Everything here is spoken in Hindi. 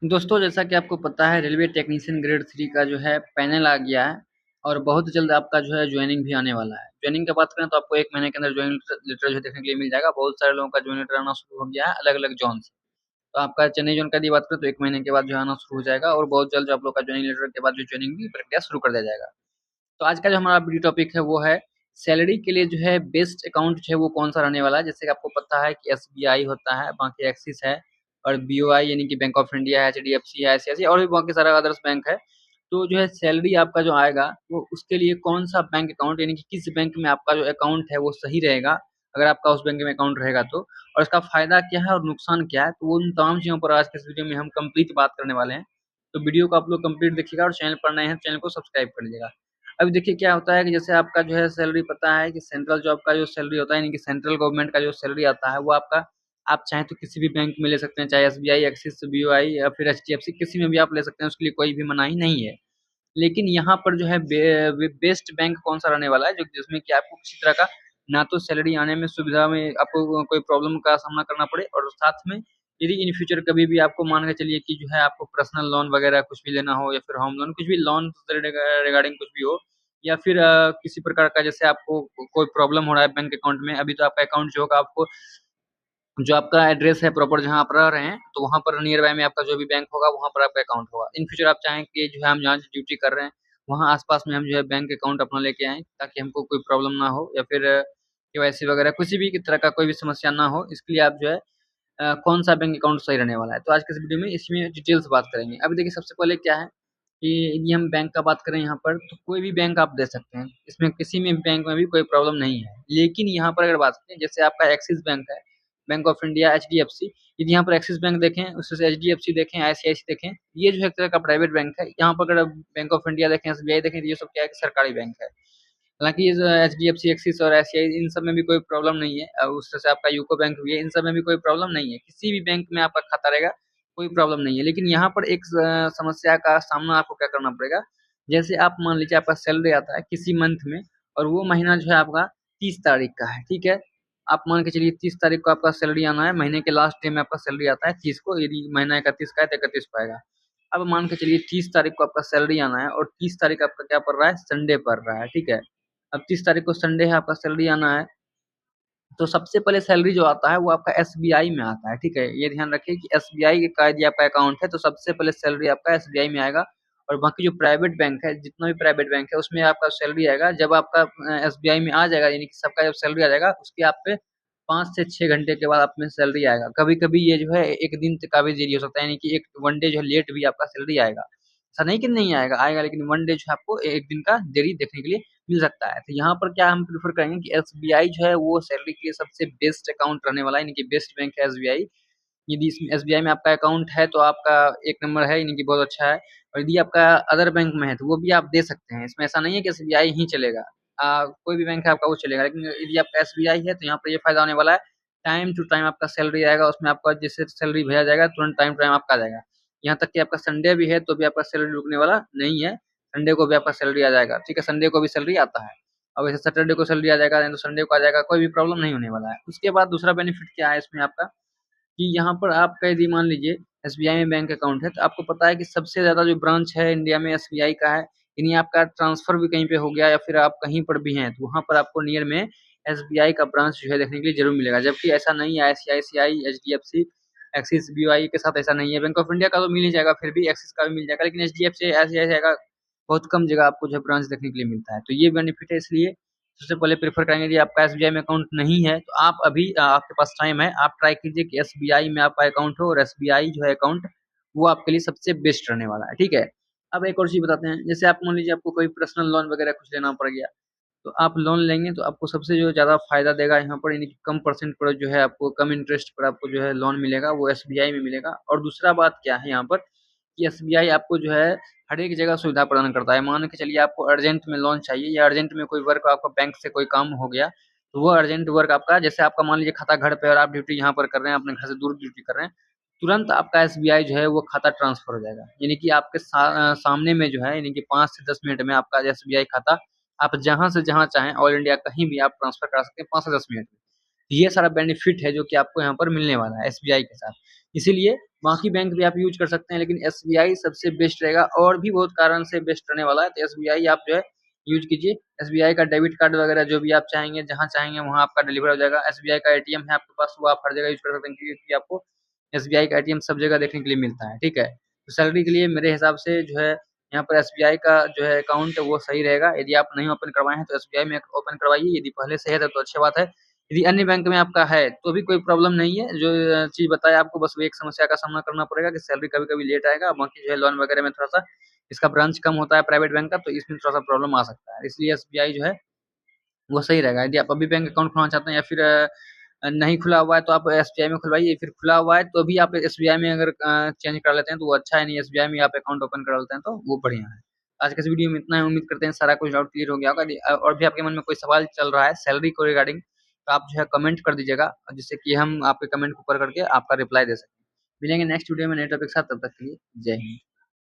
दोस्तों, जैसा कि आपको पता है रेलवे टेक्नीशियन ग्रेड 3 का जो है पैनल आ गया है और बहुत जल्द आपका जो है ज्वाइनिंग भी आने वाला है। ज्वाइनिंग की बात करें तो आपको 1 महीने के अंदर ज्वाइनिंग लेटर जो है देखने के लिए मिल जाएगा। बहुत सारे लोगों का ज्वाइनिंग लेटर आना शुरू हो गया है अलग-अलग ज़ोन से। तो आपका चेन्नई ज़ोन का यदि बात करें तो 1 महीने के बाद जो है आना शुरू हो जाएगा और बहुत जल्द जो आप लोग का ज्वाइनिंग लेटर के बाद जो ज्वाइनिंग की प्रक्रिया शुरू कर दिया जाएगा। तो आज का जो हमारा वीडियो टॉपिक है वो है सैलरी के लिए जो है बेस्ट अकाउंट जो है वो कौन-सा रहने वाला है। जैसे कि आपको पता है कि एसबीआई होता है, बाकी एक्सिस है और बीओआई यानी कि बैंक ऑफ इंडिया है, एचडीएफसी है, ऐसे-ऐसे और भी बाकी सारे अदर्स बैंक है। तो जो है सैलरी आपका जो आएगा वो उसके लिए कौन-सा बैंक अकाउंट यानी कि किस बैंक में आपका जो अकाउंट है वो सही रहेगा, अगर आपका उस बैंक में अकाउंट रहेगा तो। और इसका फ़ायदा क्या है और नुकसान क्या है, तो उन तमाम चीज़ों पर आज के इस वीडियो में हम कंप्लीट बात करने वाले हैं। तो वीडियो को आप लोग कंप्लीट देखिएगा और चैनल पर नए हैं, चैनल को सब्सक्राइब कर लीजिएगा। अभी देखिए क्या होता है कि जैसे आपका जो है सैलरी पता है कि सेंट्रल जॉब का जो सैलरी होता है यानी कि सेंट्रल गवर्नमेंट का जो सैलरी आता है वो आपका आप चाहें तो किसी भी बैंक में ले सकते हैं, चाहे एसबीआई, एक्सिस, बीओआई या फिर एचडीएफसी किसी में भी आप ले सकते हैं, उसके लिए कोई भी मनाही नहीं है। लेकिन यहाँ पर जो है बेस्ट बैंक कौन सा रहने वाला है जो जिसमें कि आपको किसी तरह का ना तो सैलरी आने में सुविधा में आपको कोई प्रॉब्लम का सामना करना पड़े और साथ में यदि इन फ्यूचर कभी भी आपको मान के चलिए कि जो है आपको पर्सनल लोन वगैरह कुछ भी लेना हो या फिर होम लोन कुछ भी लोन रिगार्डिंग कुछ भी हो या फिर किसी प्रकार का जैसे आपको कोई प्रॉब्लम हो रहा है बैंक अकाउंट में, अभी तो आपका अकाउंट जो होगा आपको जो आपका एड्रेस है प्रॉपर जहाँ आप रह रहे हैं तो वहाँ पर नियर बाय में आपका जो भी बैंक होगा वहाँ पर आपका अकाउंट होगा। इन फ्यूचर आप चाहें कि जो है हम जहाँ ड्यूटी कर रहे हैं वहाँ आसपास में हम जो है बैंक अकाउंट अपना लेके आएँ ताकि हमको कोई प्रॉब्लम ना हो या फिर केवाईसी वगैरह किसी भी तरह का कोई भी समस्या ना हो, इसके लिए आप जो है कौन सा बैंक अकाउंट सही रहने वाला है। तो आज के इस वीडियो में इसमें डिटेल से बात करेंगे। अभी देखिए सबसे पहले क्या है कि यदि हम बैंक का बात करें यहाँ पर तो कोई भी बैंक आप दे सकते हैं, इसमें किसी में बैंक में भी कोई प्रॉब्लम नहीं है। लेकिन यहाँ पर अगर बात करें जैसे आपका एक्सिस बैंक है, बैंक ऑफ इंडिया, एचडीएफसी, यदि यहाँ पर एक्सिस बैंक देखें उससे से एचडीएफसी देखें, आईसीआईसी देखें, ये जो है एक तरह का प्राइवेट बैंक है। यहाँ पर अगर बैंक ऑफ इंडिया देखें, एसबीआई देखें तो ये सब क्या है कि सरकारी बैंक है। हालाँकि ये जो एचडीएफसी, एक्सिस और आईसीआई इन सब में भी कोई प्रॉब्लम नहीं है। उस तरह से आपका यूको बैंक भी है, इन सब में भी कोई प्रॉब्लम नहीं है। किसी भी बैंक में आपका खाता रहेगा, कोई प्रॉब्लम नहीं है। लेकिन यहाँ पर एक समस्या का सामना आपको क्या करना पड़ेगा, जैसे आप मान लीजिए आपका सैलरी आता है किसी मंथ में और वो महीना जो है आपका 30 तारीख का है, ठीक है? आप मान के चलिए 30 तारीख को आपका सैलरी आना है, महीने के लास्ट डे में आपका सैलरी आता है 30 को, यदि महीना 31 का है तो 31 को आएगा। अब मान के चलिए 30 तारीख को आपका सैलरी आना है और 30 तारीख आपका क्या पड़ रहा है, संडे पड़ रहा है, ठीक है? अब 30 तारीख को संडे है, आपका सैलरी आना है, तो सबसे पहले सैलरी जो आता है वो आपका एसबीआई में आता है, ठीक है? ये ध्यान रखिए कि एसबीआई का यदि आपका अकाउंट है तो सबसे पहले सैलरी आपका एसबीआई में आएगा और बाकी जो प्राइवेट बैंक है, जितना भी प्राइवेट बैंक है उसमें आपका सैलरी आएगा जब आपका एसबीआई में आ जाएगा यानी कि सबका जब सैलरी आ जाएगा उसके आप पे 5 से 6 घंटे के बाद आप में सैलरी आएगा। कभी-कभी ये जो है 1 दिन तक का भी देरी हो सकता है यानी कि एक 1 डे जो है लेट भी आपका सैलरी आएगा। ऐसा नहीं कि नहीं आएगा, आएगा लेकिन 1 डे जो है आपको 1 दिन का देरी देखने के लिए मिल सकता है। तो यहाँ पर क्या हम प्रेफ़र करेंगे कि एसबीआई जो है वो सैलरी के लिए सबसे बेस्ट अकाउंट रहने वाला है, यानी कि बेस्ट बैंक है एसबीआई। यदि इसमें एसबीआई में आपका अकाउंट है तो आपका 1 नंबर है, यानी कि बहुत अच्छा है और यदि आपका अदर बैंक में है तो वो भी आप दे सकते हैं। इसमें ऐसा नहीं है कि एसबीआई ही चलेगा। कोई भी बैंक है आपका वो चलेगा, लेकिन यदि आपका एसबीआई है तो यहाँ पर ये फ़ायदा होने वाला है, टाइम टू टाइम आपका सैलरी आएगा, उसमें आपका जैसे सैलरी भेजा जाएगा तुरंत टाइम टू टाइम आपका आ जाएगा। यहाँ तक कि आपका संडे भी है तो भी आपका सैलरी रुकने वाला नहीं है, संडे को भी आपका सैलरी आ जाएगा, ठीक है? संडे को भी सैलरी आता है। अब वैसे सैटरडे को सैलरी आ जाएगा, नहीं तो संडे को आ जाएगा, कोई भी प्रॉब्लम नहीं होने वाला है। उसके बाद दूसरा बेनिफिट क्या है इसमें आपका कि यहाँ पर आपका यदि मान लीजिए एसबीआई में बैंक अकाउंट है, तो आपको पता है कि सबसे ज़्यादा जो ब्रांच है इंडिया में एसबीआई का है। यानी आपका ट्रांसफ़र भी कहीं पे हो गया या फिर आप कहीं पर भी हैं, तो वहाँ पर आपको नियर में एसबीआई का ब्रांच जो है देखने के लिए ज़रूर मिलेगा। जबकि ऐसा नहीं है आईसीआईसीआई, एचडीएफसी, एक्सिस, बीओआई के साथ ऐसा नहीं है। बैंक ऑफ इंडिया का तो मिल ही जाएगा फिर भी, एक्सिस का भी मिल जाएगा, लेकिन एचडीएफसी, आईसीआईसीआई का बहुत कम जगह आपको जो है ब्रांच देखने के लिए मिलता है। तो ये बेनिफिट है, इसलिए सबसे पहले प्रेफ़र करेंगे यदि आपका एसबीआई में अकाउंट नहीं है तो आप अभी आपके पास टाइम है, आप ट्राई कीजिए कि एसबीआई में आपका अकाउंट हो और एसबीआई जो है अकाउंट वो आपके लिए सबसे बेस्ट रहने वाला है, ठीक है? अब एक और चीज़ बताते हैं, जैसे आप मान लीजिए आपको कोई पर्सनल लोन वगैरह कुछ लेना पड़ गया, तो आप लोन लेंगे तो आपको सबसे जो ज़्यादा फ़ायदा देगा यहाँ पर यानी कि कम परसेंट पर जो है आपको कम इंटरेस्ट पर आपको जो है लोन मिलेगा, वो एसबीआई में मिलेगा। और दूसरा बात क्या है यहाँ पर कि एसबीआई आपको जो है हर एक जगह सुविधा प्रदान करता है। मान के चलिए आपको अर्जेंट में लोन चाहिए या अर्जेंट में कोई वर्क आपका बैंक से कोई काम हो गया, तो वो अर्जेंट वर्क आपका जैसे आपका मान लीजिए खाता घर पे है और आप ड्यूटी यहाँ पर कर रहे हैं, अपने घर से दूर ड्यूटी कर रहे हैं, तुरंत आपका एसबीआई जो है वो खाता ट्रांसफ़र हो जाएगा। यानी कि आपके सामने में जो है यानी कि 5 से 10 मिनट में आपका एसबीआई खाता आप जहाँ से जहाँ चाहें ऑल इंडिया कहीं भी आप ट्रांसफ़र करा सकते हैं 5 से 10 मिनट में। ये सारा बेनिफिट है जो कि आपको यहाँ पर मिलने वाला है एसबीआई के साथ। इसीलिए बाकी बैंक भी आप यूज कर सकते हैं, लेकिन एसबीआई सबसे बेस्ट रहेगा और भी बहुत कारण से बेस्ट रहने वाला है। तो एसबीआई आप जो है यूज कीजिए। एसबीआई का डेबिट कार्ड वगैरह जो भी आप चाहेंगे, जहाँ चाहेंगे वहाँ आपका डिलीवर हो जाएगा। एसबीआई का एटीएम है आपके पास, वो आप हर जगह यूज कर सकते हैं, क्योंकि आपको एसबीआई का एटीएम सब जगह देखने के लिए मिलता है। ठीक है, तो सैलरी के लिए मेरे हिसाब से जो है यहाँ पर एसबीआई का जो है अकाउंट वो सही रहेगा। यदि आप नहीं ओपन करवाए हैं तो एसबीआई में ओपन करवाइए, यदि पहले से है तो अच्छी बात है। यदि अन्य बैंक में आपका है तो भी कोई प्रॉब्लम नहीं है। जो चीज़ बताया आपको, बस वो एक समस्या का सामना करना पड़ेगा कि सैलरी कभी-कभी लेट आएगा, बाकी जो है लोन वगैरह में थोड़ा-सा इसका ब्रांच कम होता है प्राइवेट बैंक का, तो इसमें थोड़ा-सा प्रॉब्लम आ सकता है। इसलिए एसबीआई जो है वो सही रहेगा। यदि आप अभी बैंक अकाउंट खुलवाना चाहते हैं या फिर नहीं खुला हुआ है तो आप एसबीआई में खुलवाइए, फिर खुला हुआ है तो भी आप एसबीआई में अगर चेंज कर लेते हैं तो वो अच्छा है, नहीं एसबीआई में आप अकाउंट ओपन करा लेते हैं तो वो बढ़िया है। आज के इस वीडियो में इतना ही, उम्मीद करते हैं सारा कुछ डाउट क्लियर हो गया होगा। यदि और भी आपके मन में कोई सवाल चल रहा है सैलरी को रिगार्डिंग, तो आप जो है कमेंट कर दीजिएगा, जिससे कि हम आपके कमेंट को ऊपर करके आपका रिप्लाई दे सकें। मिलेंगे नेक्स्ट वीडियो में नए टॉपिक के साथ, तब तक के लिए जय हिंद।